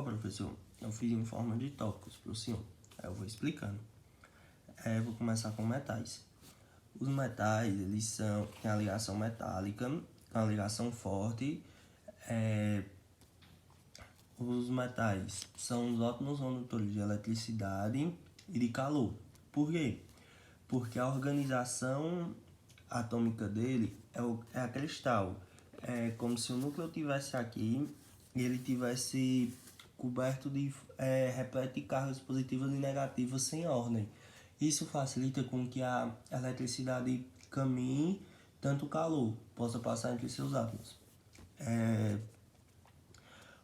Professor, eu fiz em forma de tópicos para o senhor. Aí eu vou explicando. Vou começar com metais. Os metais, eles têm a ligação metálica, a ligação forte. Os metais são os ótimos condutores de eletricidade e de calor. Por quê? Porque a organização atômica dele é a cristal. É como se o núcleo tivesse aqui e ele tivesse coberto de repleto de cargas positivas e negativas sem ordem. Isso facilita com que a eletricidade caminhe, tanto o calor possa passar entre seus átomos.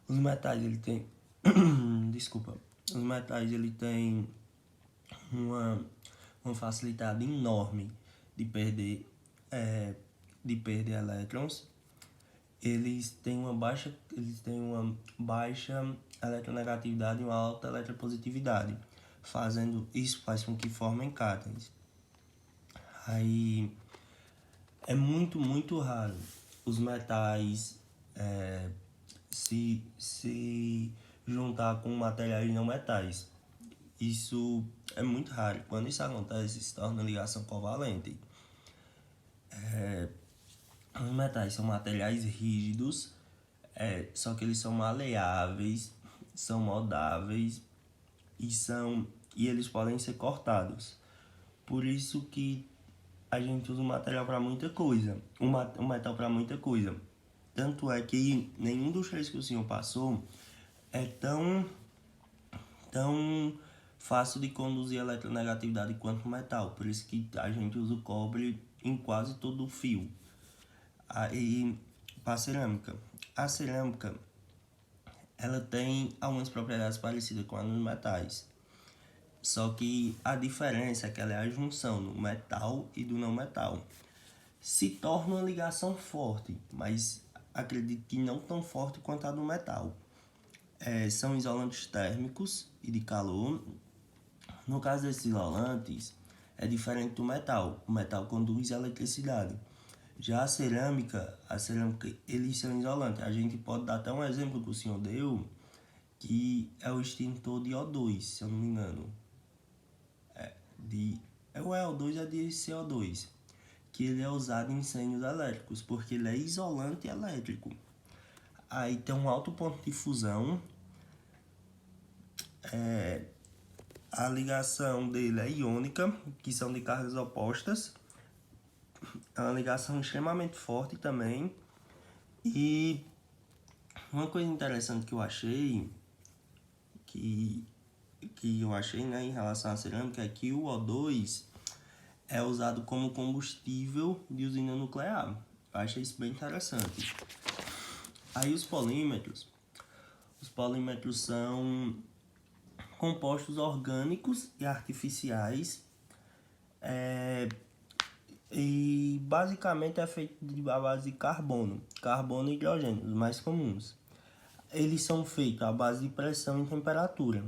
Os metais ele tem desculpa. Os metais ele tem uma facilidade enorme de perder elétrons. Eles têm uma baixa eletronegatividade e uma alta eletropositividade. Isso faz com que formem cátions. Aí é muito raro os metais se juntar com materiais não metais. Isso é muito raro. Quando isso acontece, se torna ligação covalente. Os metais são materiais rígidos, só que eles são maleáveis, são moldáveis e eles podem ser cortados. Por isso que a gente usa o material para muita coisa, o metal para muita coisa. Tanto é que nenhum dos três que o senhor passou é tão fácil de conduzir a eletronegatividade quanto o metal. Por isso que a gente usa o cobre em quase todo o fio. Aí, para a cerâmica. A cerâmica, ela tem algumas propriedades parecidas com as dos metais. Só que a diferença é que ela é a junção do metal e do não metal. Se torna uma ligação forte, mas acredito que não tão forte quanto a do metal. São isolantes térmicos e de calor. No caso desses isolantes, é diferente do metal. O metal conduz a eletricidade. Já a cerâmica, eles são isolantes. A gente pode dar até um exemplo que o senhor deu, que é o extintor de O2, se eu não me engano. O O2 é de CO2, que ele é usado em incêndios elétricos, porque ele é isolante elétrico. Aí tem um alto ponto de fusão. A ligação dele é iônica, que são de cargas opostas. É uma ligação extremamente forte também. E uma coisa interessante que eu achei, né, em relação à cerâmica, é que o O2 é usado como combustível de usina nuclear. Eu achei isso bem interessante. Aí os polímetros são compostos orgânicos e artificiais, e basicamente é feito à base de carbono e hidrogênio, os mais comuns. Eles são feitos à base de pressão e temperatura.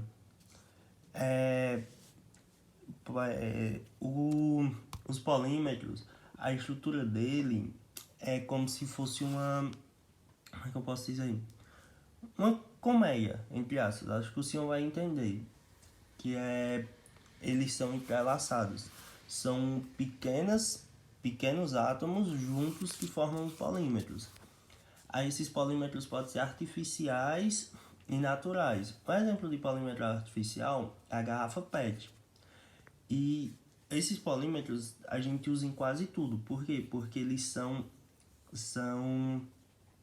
Os polímetros, a estrutura dele é como se fosse uma... Como é que eu posso dizer? Uma colmeia, entre aspas. Acho que o senhor vai entender. Eles são entrelaçados. São pequenos átomos juntos que formam os polímetros. Aí esses polímetros podem ser artificiais e naturais. Um exemplo de polímetro artificial é a garrafa PET. E esses polímetros a gente usa em quase tudo. Por quê? Porque eles são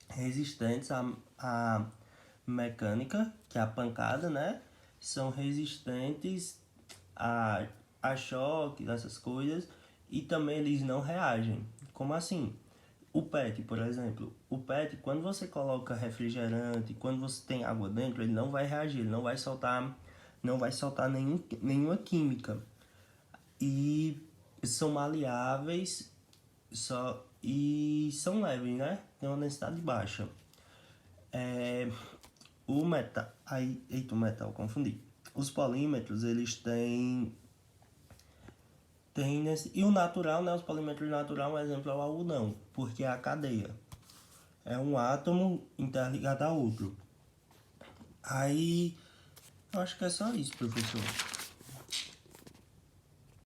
resistentes à mecânica, que é a pancada, né? São resistentes a choque, essas coisas. E também eles não reagem. Como assim? O PET, por exemplo. O PET, quando você coloca refrigerante, quando você tem água dentro, ele não vai reagir, ele não vai soltar nenhuma química. E são maleáveis e são leves, né? Tem uma densidade baixa. O metal, confundi. Os polímetros, eles têm e o natural, né? Os polímetros natural, um exemplo é o algodão, porque é a cadeia. É um átomo interligado a outro. Aí, eu acho que é só isso, professor.